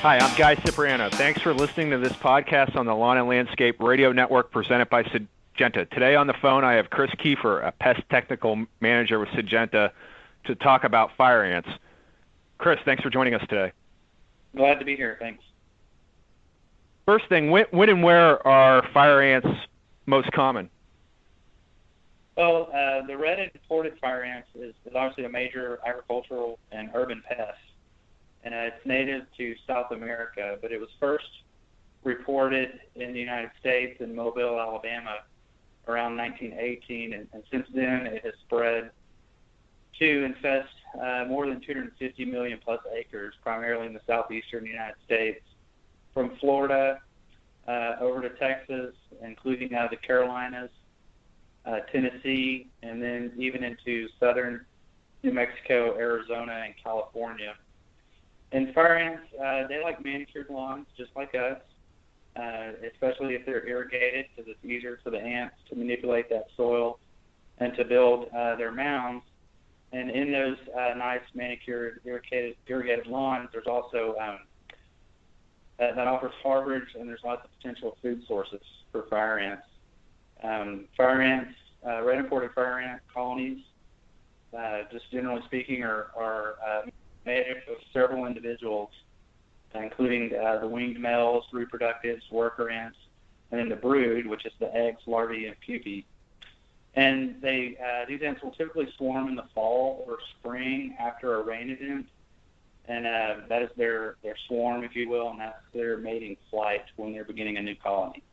Hi, I'm Guy Cipriano. Thanks for listening to this podcast on the Lawn and Landscape Radio Network presented by Syngenta. Today on the phone, I have Chris Keefer, a pest technical manager with Syngenta, to talk about fire ants. Chris, thanks for joining us today. Glad to be here. Thanks. First thing, when and where are fire ants most common? Well, the red imported fire ants is obviously a major agricultural and urban pest, and it's native to South America, but it was first reported in the United States in Mobile, Alabama around 1918, and since then it has spread to infest more than 250 million plus acres, primarily in the southeastern United States, from Florida over to Texas, including the Carolinas, Tennessee, and then even into southern New Mexico, Arizona, and California. And fire ants, they like manicured lawns just like us, especially if they're irrigated, because it's easier for the ants to manipulate that soil and to build their mounds. And in those nice manicured, irrigated lawns, there's also that offers harborage, and there's lots of potential food sources for fire ants. Fire ants, red imported fire ant colonies, just generally speaking, are made up of several individuals, including the winged males, reproductives, worker ants, and then the brood, which is the eggs, larvae, and pupae. And these ants will typically swarm in the fall or spring after a rain event, and that is their swarm, if you will, and that's their mating flight when they're beginning a new colony.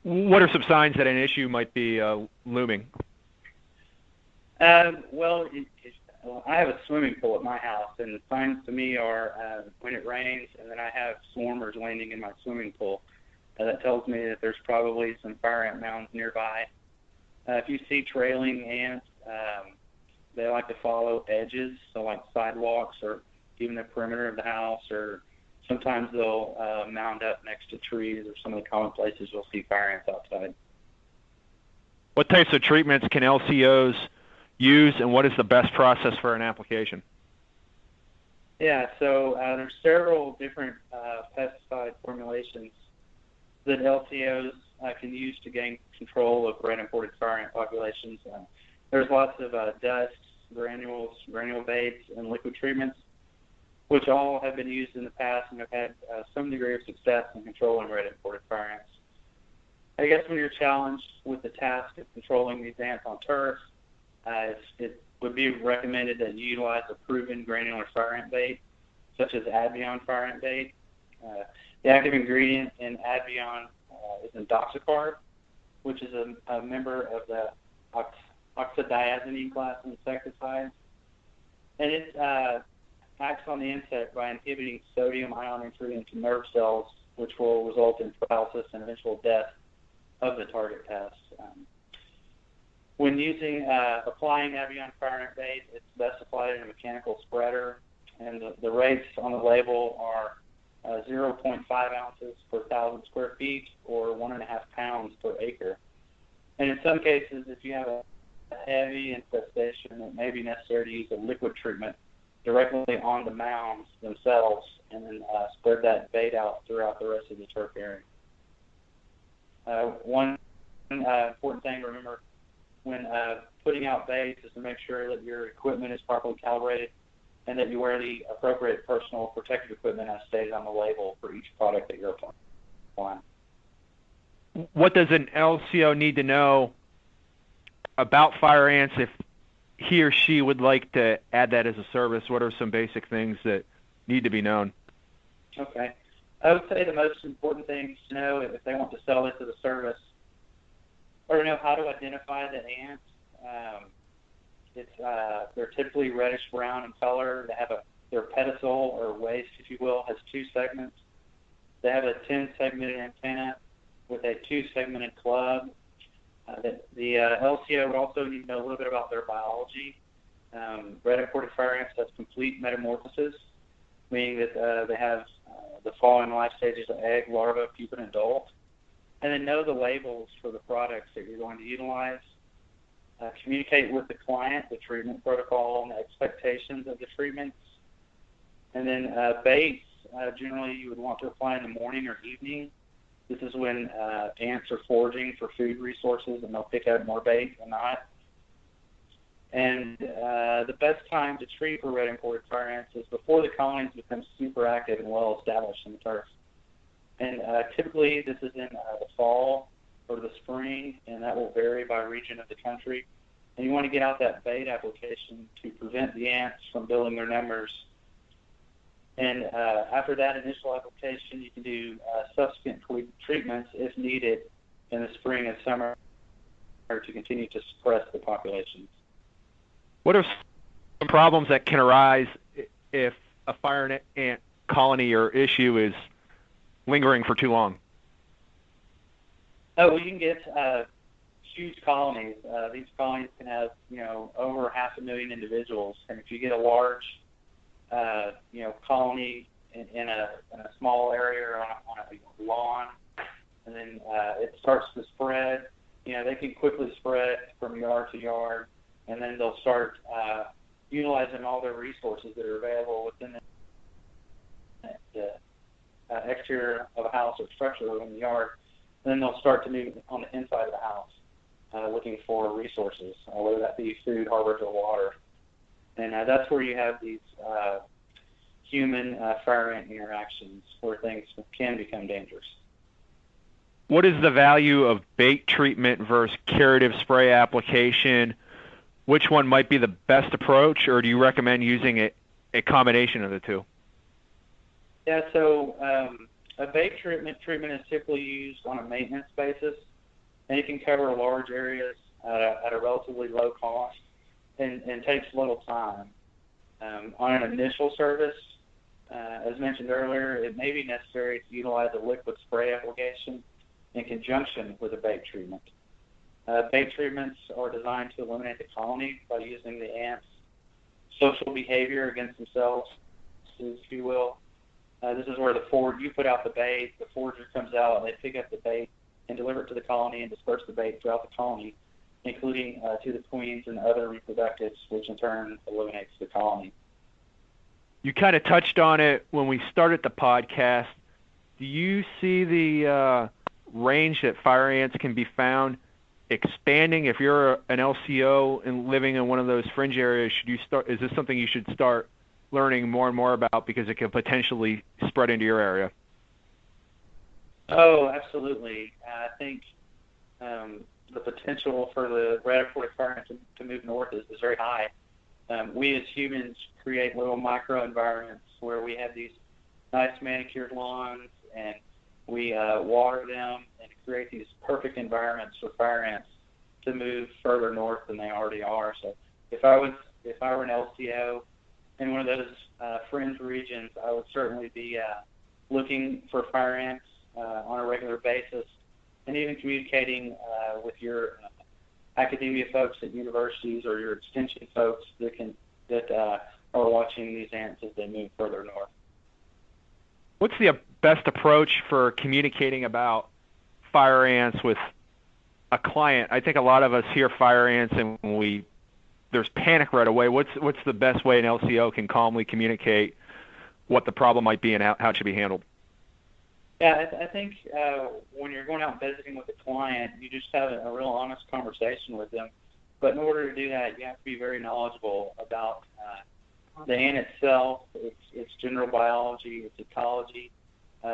What are some signs that an issue might be looming? Well, I have a swimming pool at my house, and the signs to me are when it rains and then I have swarmers landing in my swimming pool. That tells me that there's probably some fire ant mounds nearby. If you see trailing ants, they like to follow edges, so like sidewalks or even the perimeter of the house, or sometimes they'll mound up next to trees, or some of the common places you'll see fire ants outside. What types of treatments can LCOs use, and what is the best process for an application? Yeah, so there's several different pesticide formulations that LCOs can use to gain control of red imported fire ant populations. There's lots of dusts, granules, granule baits, and liquid treatments, which all have been used in the past and have had some degree of success in controlling red imported fire ants. I guess when you're challenged with the task of controlling these ants on turf, it would be recommended that you utilize a proven granular fire ant bait, such as Advion fire ant bait. The active ingredient in Advion is indoxacarb, which is a member of the oxadiazine class of insecticides, and it acts on the insect by inhibiting sodium ion entry into nerve cells, which will result in paralysis and eventual death of the target pest. When applying Advion fire ant bait, it's best applied in a mechanical spreader, and the rates on the label are 0.5 ounces per 1,000 square feet or 1.5 pounds per acre. And in some cases, if you have a heavy infestation, it may be necessary to use a liquid treatment directly on the mounds themselves, and then spread that bait out throughout the rest of the turf area. One important thing to remember when putting out baits is to make sure that your equipment is properly calibrated and that you wear the appropriate personal protective equipment as stated on the label for each product that you're applying. What does an LCO need to know about fire ants if he or she would like to add that as a service? What are some basic things that need to be known? Okay. I would say the most important things to know if they want to sell this as a service are to know how to identify the ants. They're typically reddish-brown in color. They have their pedicel, or waist, if you will, has 2 segments. They have a 10-segmented antenna with a 2-segmented club. The LCO would also need to know a little bit about their biology. Red imported fire ants have complete metamorphosis, meaning that they have the following life stages of egg, larva, pupa, and adult. And then know the labels for the products that you're going to utilize. Communicate with the client the treatment protocol and the expectations of the treatments. And then baits generally you would want to apply in the morning or evening. This is when ants are foraging for food resources, and they'll pick up more bait than not. And the best time to treat for red imported fire ants is before the colonies become super active and well established in the turf. And typically this is in the fall or the spring, and that will vary by region of the country. And you want to get out that bait application to prevent the ants from building their numbers. And after that initial application, you can do subsequent treatments if needed in the spring and summer to continue to suppress the populations. What are some problems that can arise if a fire ant colony or issue is lingering for too long? Oh, well, you can get huge colonies. These colonies can have, over 500,000 individuals. And if you get a large, colony in a small area or on a lawn, and then it starts to spread, they can quickly spread from yard to yard, and then they'll start utilizing all their resources that are available within the exterior of a house or structure in the yard. And then they'll start to move on the inside of the house, looking for resources, whether that be food, harbors, or water. And that's where you have these human fire ant interactions where things can become dangerous. What is the value of bait treatment versus curative spray application? Which one might be the best approach, or do you recommend using a combination of the two? Yeah, so a bait treatment is typically used on a maintenance basis, and it can cover large areas at a relatively low cost and takes little time. On an initial service, as mentioned earlier, it may be necessary to utilize a liquid spray application in conjunction with a bait treatment. Bait treatments are designed to eliminate the colony by using the ants' social behavior against themselves, if you will. This is where you put out the bait, the forager comes out, and they pick up the bait and deliver it to the colony and disperse the bait throughout the colony, including to the queens and other reproductives, which in turn eliminates the colony. You kind of touched on it when we started the podcast. Do you see the range that fire ants can be found expanding? If you're an LCO and living in one of those fringe areas, is this something you should start learning more and more about because it could potentially spread into your area? Oh, absolutely. I think the potential for the red imported fire ant to move north is very high. We as humans create little microenvironments where we have these nice manicured lawns, and we water them and create these perfect environments for fire ants to move further north than they already are. So if I were an LCO in one of those fringe regions, I would certainly be looking for fire ants on a regular basis, and even communicating with your academia folks at universities or your extension folks that are watching these ants as they move further north. What's the best approach for communicating about fire ants with a client? I think a lot of us hear fire ants and there's panic right away. What's the best way an LCO can calmly communicate what the problem might be and how it should be handled? Yeah, I think when you're going out and visiting with a client, you just have a real honest conversation with them. But in order to do that, you have to be very knowledgeable about the ant itself, its general biology, its ecology,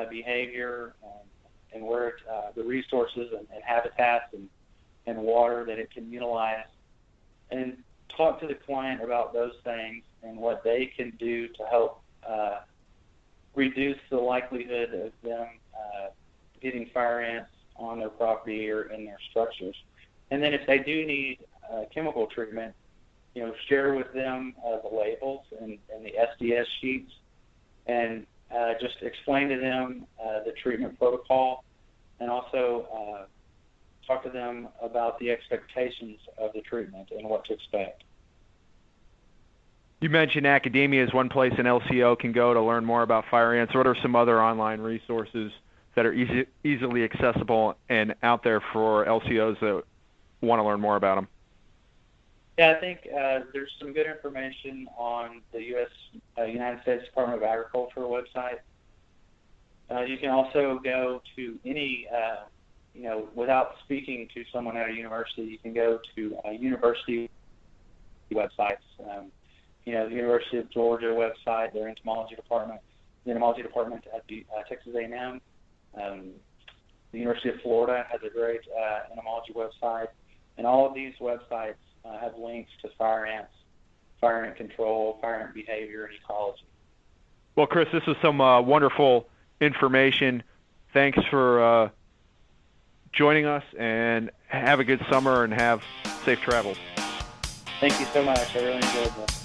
behavior, and where the resources and habitats and water that it can utilize, and talk to the client about those things and what they can do to help reduce the likelihood of them getting fire ants on their property or in their structures. And then if they do need chemical treatment, share with them the labels and the SDS sheets, and just explain to them the treatment protocol, and also talk to them about the expectations of the treatment and what to expect. You mentioned academia is one place an LCO can go to learn more about fire ants. What are some other online resources that are easily accessible and out there for LCOs that want to learn more about them? Yeah, I think there's some good information on the United States Department of Agriculture website. You can also go to any, without speaking to someone at a university, you can go to university websites. The University of Georgia website, their entomology department, the entomology department at Texas A&M. The University of Florida has a great entomology website, and all of these websites have links to fire ant control, fire ant behavior, and ecology. Well, Chris, this was some wonderful information. Thanks for joining us, and have a good summer and have safe travels. Thank you so much. I really enjoyed this.